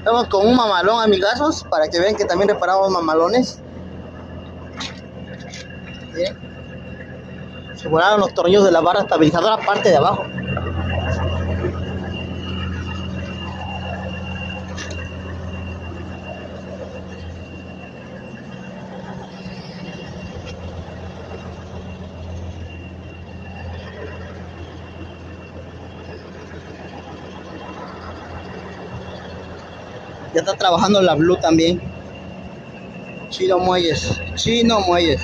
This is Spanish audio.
Vamos con un mamalón, amigazos, para que vean que también reparamos mamalones. Bien. Se volaron los tornillos de la barra estabilizadora, parte de abajo. Ya está trabajando la Blue también. Chino Muelles.